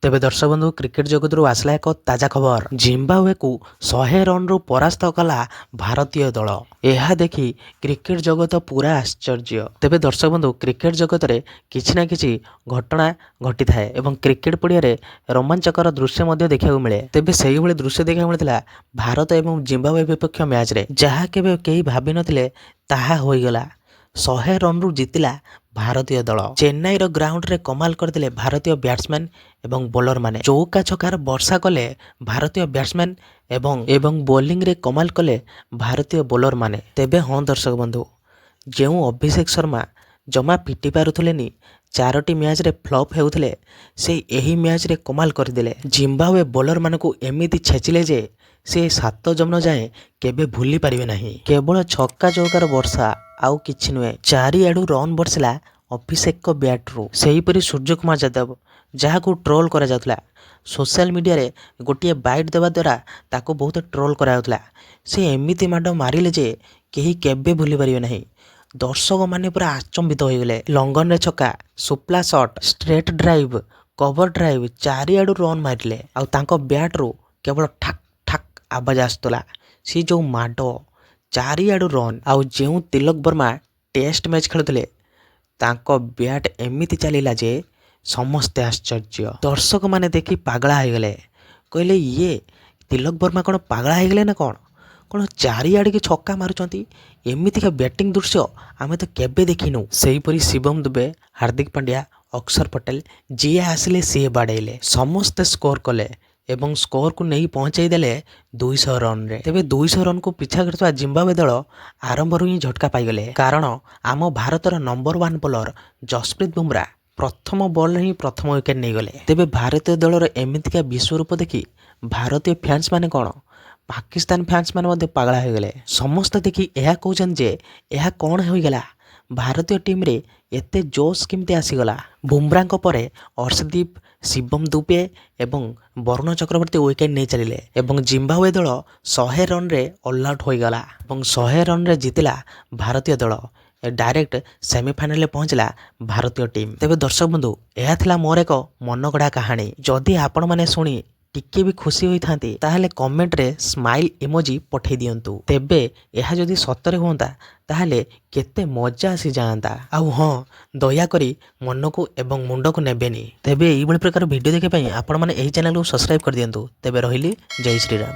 तेबे दर्शक बंधु क्रिकेट जगत रू आसला एक ताजा खबर। जिम्बाब्वे को 100 रन रु परास्त कला भारतीय दल। यह देखि क्रिकेट जगत पूरा आश्चर्य। तेबे दर्शक बंधु क्रिकेट जगत रे किछि ना किछि घटना घटी थाए एवं क्रिकेट पड़िया रे रोमांचकर दृश्य मध्य देखा मिले। तेबे सही भली दृश्य देखा मिलता भारत एवं जिम्बाब्वे विपक्ष मैच रे, जहा केबे केही भाबी नथिले ताहा होई गला। 100 रन रु जीतिला भारतीय दल। चेन्नई रो ग्राउंड रे कमाल करथिले भारतीय बैट्समैन एवं बोलर माने। चौका छकार वर्षा कले भारतीय बैट्समैन एवं बोलिंग रे कमाल कले भारतीय बोलर माने। तेबे हाँ दर्शक बंधु, जेउ अभिषेक शर्मा जमा पिटी पारुथलेनी, 4टी मैच रे फ्लॉप हेउथले, से एही मैच रे कमाल करदिले। जिम्बाब्वे बोलर मानकु एमिति छेचिले जे से 7 जमन जाए केबे भूली पारिबे नाही। केवल छक्का चौकार वर्षा आउ किछि नुहे। चारिआडू रन बरसिला अभिषेक को बैट रू। सेहीपरि सूर्य कुमार यादव जहां ट्रोल करा जाउथला, सोशल मीडिया रे गोटिए बाइट देवा द्वारा ताको बहुत ट्रोल करा जाउथला। से एमिति माड मारिले जे केही केबे भूली पारिबे नाही। दर्शक माने पूरा आचंबित हो गले। लंगन रे छक्का, supla shot, straight drive, cover drive, चारिआडू रन मारिले। आउ तांको बैट रू केवल ठाक ठाक आवाज आस्तला। सी जो माड चारिआडू रन। आउ जेउ तिलक वर्मा टेस्ट मैच खेलुଥିଲେ, तांको बैट एमिति चलिला जे समस्ते आश्चर्य। दर्शक माने देखि पागला हो गले। कहले ये तिलक वर्मा कौन पागला हो गले ना कौन चारिआडे के छक्का मारुचंती, एमितिका बैटिंग दृश्य आमे तो केबे देखिनु। सेहीपरि शिवम दुबे, हार्दिक पांड्या, अक्षर पटेल जी आसिले सी बाड़ेले, समस्ते स्कोर कले एवं स्कोर को नहीं पहुंचाई देले 200 रन रे। तेबे 200 रन को पिछा करथवा जिम्बाब्वे दल आरंभ ही झटका पाईगले, कारण आम भारतर नंबर 1 बोलर जसप्रीत बुमरा प्रथम बॉल ही प्रथम विकेट नहीं गले। तेबे भारतीय दलर एमितिका विश्वरूप देखि भारतीय फैंस माने कौन पाकिस्तान फैंस माने मध्य पागला हो गले। समस्त देखि यह कहउछन जे यह कौन हो गला, भारतीय टीम रे एते जोश किमते आसीगला। बुमरा को परे अर्शदीप, शिवम दुबे एवं वरुण चक्रवर्ती विकेट नहीं चलिले एवं जिम्बाब्वे दल 100 रन रे ऑल आउट हो गला एवं 100 रन रे जीतिला भारतीय दल। डायरेक्ट सेमीफाइनल में पहुंचला भारतीय टीम। तेबे दर्शक बंधु, यह थिला मोर एक मनगढ़ा कहानी। जदि आपण माने सुनी टिके भी खुशी होई थांती ताहले कमेंट रे स्माइल इमोजी पठे दियंतु। तेबे यह जदि सतरे होंता ताहले केते मजा आसी जांता। आउ हाँ, दया करी मन को एवं मुंड को नेबेनी। तेबे एई बळी प्रकार वीडियो देखे पई आपण माने एही चैनल को सब्सक्राइब कर दियंतु। तेबे रहिली, जय श्री राम।